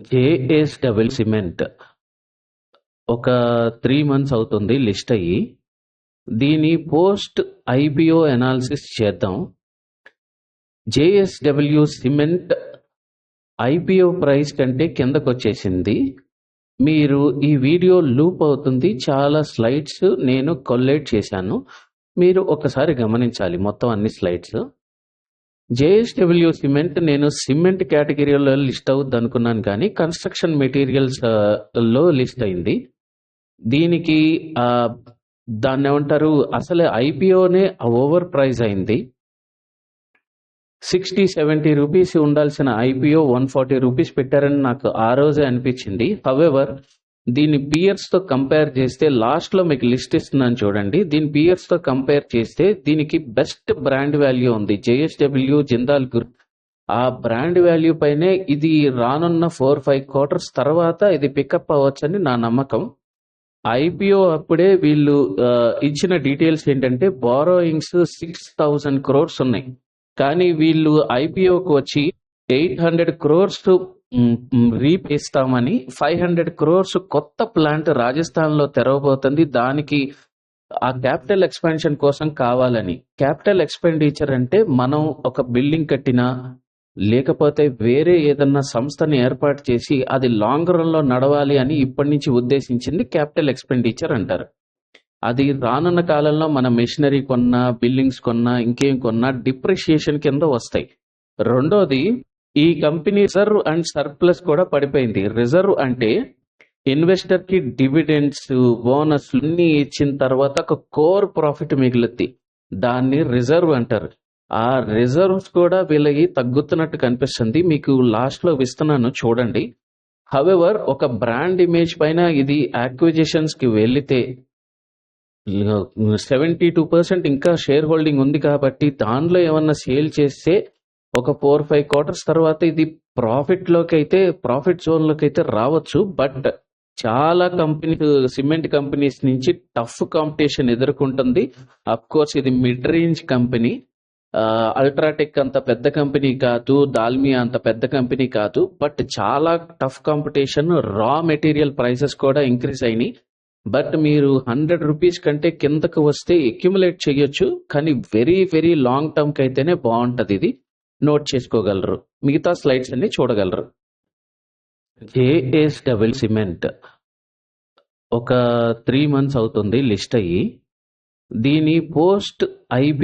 JSW cement ఒక 3 months అవుతుంది list అయ్యి. దీని పోస్ట్ ఐపీఓ అనాలిసిస్ చేద్దాం. జేఎస్డబ్ల్యూ సిమెంట్ ఐపీఓ ప్రైస్ కంటే కిందకు వచ్చేసింది. మీరు ఈ వీడియో లూప్ అవుతుంది, చాలా స్లైడ్స్ నేను కొల్లేట్ చేశాను. మీరు ఒకసారి గమనించాలి మొత్తం అన్ని స్లైడ్స్. జేఎస్డబ్ల్యూ సిమెంట్ నేను సిమెంట్ కేటగిరీలో లిస్ట్ అవుద్ది అనుకున్నాను, కానీ కన్స్ట్రక్షన్ మెటీరియల్స్ లో లిస్ట్ అయింది. దీనికి దాన్ని ఏమంటారు, అసలు ఐపీఓనే ఓవర్ ప్రైస్ అయింది. 60-70 రూపీస్ ఉండాల్సిన ఐపీఓ 140 రూపీస్ పెట్టారని నాకు ఆ రోజే అనిపించింది. హవెవర్ దీని పియర్స్ తో కంపేర్ చేస్తే, లాస్ట్ లో మీకు లిస్ట్ ఇస్తున్నాను చూడండి, దీని పియర్స్ తో కంపేర్ చేస్తే దీనికి బెస్ట్ బ్రాండ్ వాల్యూ ఉంది జేఎస్డబ్ల్యూ జిందాల్ గ్రూప్. ఆ బ్రాండ్ వాల్యూ పైనే ఇది రానున్న 4-5 క్వార్టర్స్ తర్వాత ఇది పికప్ అవ్వచ్చని నా నమ్మకం. ఐపీఓ అప్పుడే వీళ్ళు ఇచ్చిన డీటెయిల్స్ ఏంటంటే, బారోయింగ్స్ 6,000 crores ఉన్నాయి, కానీ వీళ్ళు ఐపీఓకి వచ్చి 800 crores రీపేస్తామని, 500 crores కొత్త ప్లాంట్ రాజస్థాన్ లో తెరవబోతుంది. దానికి ఆ క్యాపిటల్ ఎక్స్పాన్షన్ కోసం కావాలని. క్యాపిటల్ ఎక్స్పెండిచర్ అంటే మనం ఒక బిల్డింగ్ కట్టినా, లేకపోతే వేరే ఏదన్నా సంస్థని ఏర్పాటు చేసి అది లాంగ్ రన్ లో నడవాలి అని ఇప్పటి నుంచి ఉద్దేశించింది క్యాపిటల్ ఎక్స్పెండిచర్ అంటారు. అది రానున్న కాలంలో మన మెషినరీ కొన్నా, బిల్డింగ్స్ కొన్నా, ఇంకేం కొన్నా డిప్రిషియేషన్ కింద వస్తాయి. రెండోది, ఈ కంపెనీ రిజర్వ్ అండ్ సర్ప్లస్ కూడా పడిపోయింది. రిజర్వ్ అంటే ఇన్వెస్టర్ కి డివిడెండ్స్, బోనస్ అన్ని ఇచ్చిన తర్వాత ఒక కోర్ ప్రాఫిట్ మిగులుద్ది, దాన్ని రిజర్వ్ అంటారు. ఆ రిజర్వ్స్ కూడా వీళ్ళకి తగ్గుతున్నట్టు కనిపిస్తుంది. మీకు లాస్ట్ లో ఇస్తున్నాను చూడండి. హవెవర్ ఒక బ్రాండ్ ఇమేజ్ పైన ఇది యాక్విజిషన్స్ కి వెళ్లితే 72% ఇంకా షేర్ హోల్డింగ్ ఉంది కాబట్టి, దానిలో ఏమన్నా సేల్ చేస్తే ఒక 4-5 క్వార్టర్స్ తర్వాత ఇది ప్రాఫిట్ జోన్ లోకి అయితే రావచ్చు. బట్ చాలా సిమెంట్ కంపెనీస్ నుంచి టఫ్ కాంపిటీషన్ ఎదుర్కొంటుంది. అఫ్ కోర్స్ ఇది మిడ్ రేంజ్ కంపెనీ. అల్ట్రాటెక్ అంత పెద్ద కంపెనీ కాదు, దాల్మియా అంత పెద్ద కంపెనీ కాదు, బట్ చాలా tough competition. Raw material prices కూడా ఇంక్రీజ్ అయినాయి. బట్ మీరు 100 రూపీస్ కంటే కిందకు వస్తే అక్యుములేట్ చేయొచ్చు, కానీ వెరీ వెరీ లాంగ్ టర్మ్ కి అయితేనే బాగుంటది. ఇది నోట్ చేసుకోగలరు, మిగతా స్లైడ్స్ అన్ని చూడగలరు. జేఎస్డబ్ల్యూ సిమెంట్ ఒక 3 మంత్స్ అవుతుంది లిస్ట్ అయ్యి. దీని పోస్ట్ ఐపీ